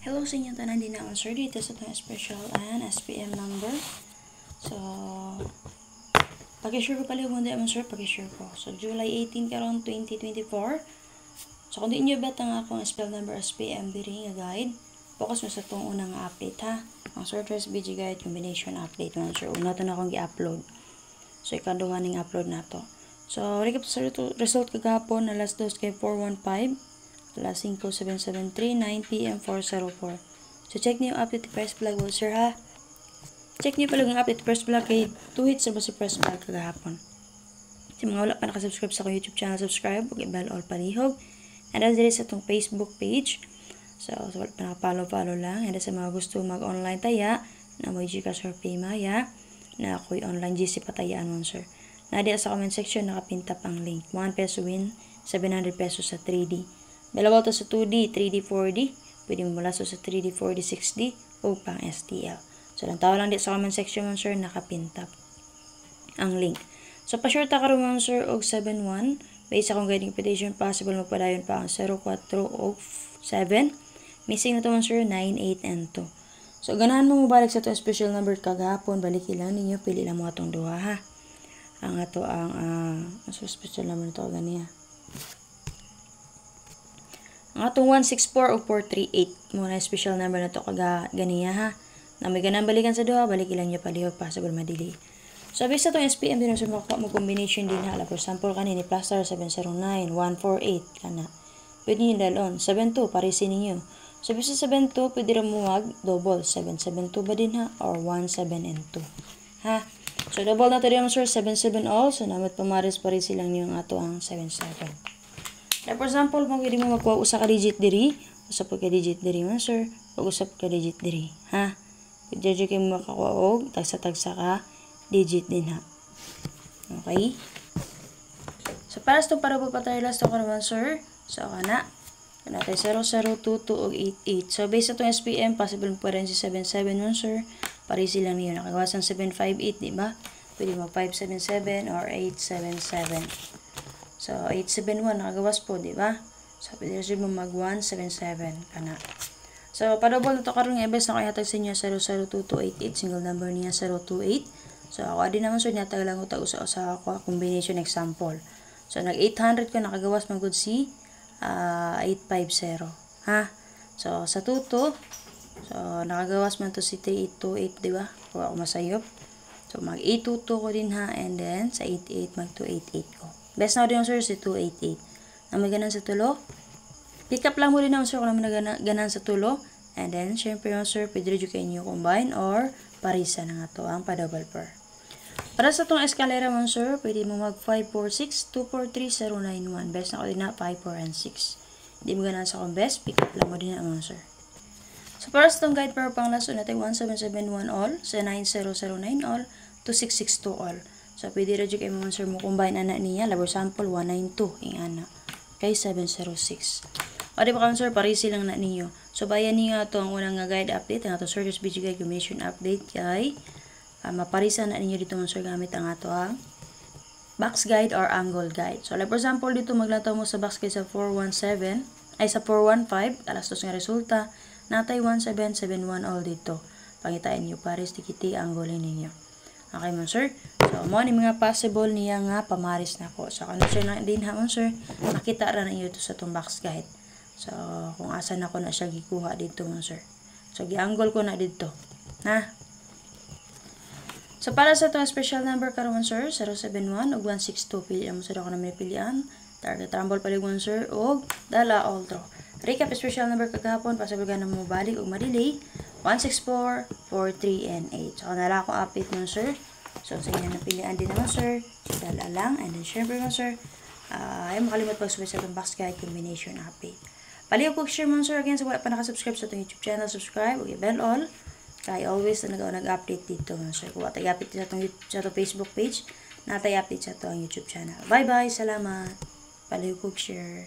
Hello sa inyo tanan din naman sir dito sa itong special and SPM number. So, pag-share ko pala yung muna naman sir, pag-share ko. So, July 18 karon 2024. So, kung di nyo bet ang akong SPL number SPM diri nga guide, focus mo sa itong unang update ha. Ang Sortress BG Guide Combination Update naman sir. Una ito na akong i-upload. So, ikaduha ning upload na to. So, recap sa result kagapon na last dose kay 415. Alas 5:773, 9 PM 404. So, check niyo yung update press vlog mo, sir, ha? Check niyo pala yung update press vlog kay 2 hits sa basta press vlog kagahapon. Si mga wala pa nakasubscribe sa akong YouTube channel, subscribe, huwag i-bell all palihog. And as it is sa itong Facebook page. So, wala pa nakapollow lang. And sa mga gusto mag-online taya, na may Gcash or Paymaya, na ako'y online GC patayaan mo, sir. Nadia sa comment section, nakapintap ang link. 1 peso win, 700 pesos sa 3D. Dalawa to sa 2D, 3D, 4D. Pwede mo mula sa 3D, 4D, 6D o pang STL. So, lang tao lang di sa comment section mo, sir, nakapintap ang link. So, pa-short ako rin mo, sir, og 7-1. Based akong guiding petition, possible magpadayon pa ang 0-4 o 7. Missing na to, sir, 9, 8, and 2. So, ganahan mo mabalik sa itong special number kagahapon. Balik lang ninyo, pili lang mo itong duha, ha. Ang ato ang special number na ito, ganiya. Ang atong 164 o 438 muna special number na to kaga ganiya ha. Na may ganang balikan sa duha, balik ilang niya palihog possible madili. So basta itong SPM din sa makuha mo combination din ha. For example kanini plus 709 148 kana. Pwede niyo dalon 72 parisin ninyo. So basta 72 pwede ra muwag double 772 ba din ha or 17 and 2. Ha. So double na to din sir 77 all so namat pamares parisin lang niyo ang ato ang 77. Like for example, kung pwede mo magkuha usa ka digit diri, usap ka digit diri man sir, pag-usap ka digit diri, ha? Pwede kayo makakuha og tagsa-tagsa ka digit din ha. Okay? So para sa para po patay last ko naman sir. So kana natay 0022 og 88. So based sa itong SPM, possible pa rin si 77 man sir. Parisi lang niyo nakagawasan 758, di ba? Pwede mag 577 or 877. So, 871 nakagawas po, di ba? So, pwede rin mo mag 177 kana. So, pa-double na to karon nga ibes na kaya hatag sa inyo 002288 single number niya 028. So, ako din naman so niya lang ko usa ako combination example. So, nag 800 ko nakagawas man gud si 850, ha? So, sa 22 so nakagawas man to si 3828, di ba? Kuha ako masayop. So, mag 822 ko din ha and then sa 88 mag 288 ko. Best na din sir si 288. Na may ganan sa tulo. Pick up lang mo din sir kung naman ganan sa tulo. And then, syempre sir, pwede rin kayo nyo combine or parisa na nga to ang pa-double pair. Para sa itong escalera mo sir, pwede mo mag 546, 243, 091. Best na ko din na 5, 4, and 6. Hindi mo ganan sa akong best, pick up lang mo din na sir. So, para sa itong guide pair pang last, natin 1771 all, sa 9009 all, 2662 all. So, pwede rin kayo mga sir mo combine anak niya. Labor sample, 192. Yung anak. Kay 706. O, di ba kami sir, parisi lang na ninyo. So, bayan niyo ito ang unang guide update. Ang ito Sortress BG Guide Combination Update. Kay, maparisa na ninyo dito mga sir gamit ang ito ang box guide or angle guide. So, like for example, dito maglataw mo sa box guide sa 417. Ay, sa 415. Alas dos nga resulta. Natay 1771 all dito. Pangitain niyo pares, tikiti, angle ninyo. Okay mo sir. So, mo ni mga possible niya nga pamaris na ko. So, ano sir na din ha mo sir, makita ra na iyo to sa itong box guide. So, kung asa na ko na siya gikuha dito mo sir. So, gi-angle ko na dito. Ha? So, para sa itong special number karon sir, 071 ug 162 pilihan mo sir ako na may pilihan. Target rumble paligon sir ug dala all draw. Recap special number kagahapon, possible ka na mo balik ug ma-delay. 164, 43, and 8. So, nala akong update mo, sir. So, sa inyo napilian din naman, sir. Dala lang. And then, syempre mo, sir. Ay, makalimot pag-subscribe sa itong box guide combination update. Palihog po, share mo, sir. Again, sa wala pa nakasubscribe sa itong YouTube channel, subscribe. Okay, bell all. Kaya always na nag-update dito, sir. Kung atay-update sa itong Facebook page, natay-update sa itong YouTube channel. Bye-bye. Salamat. Palihog po, share.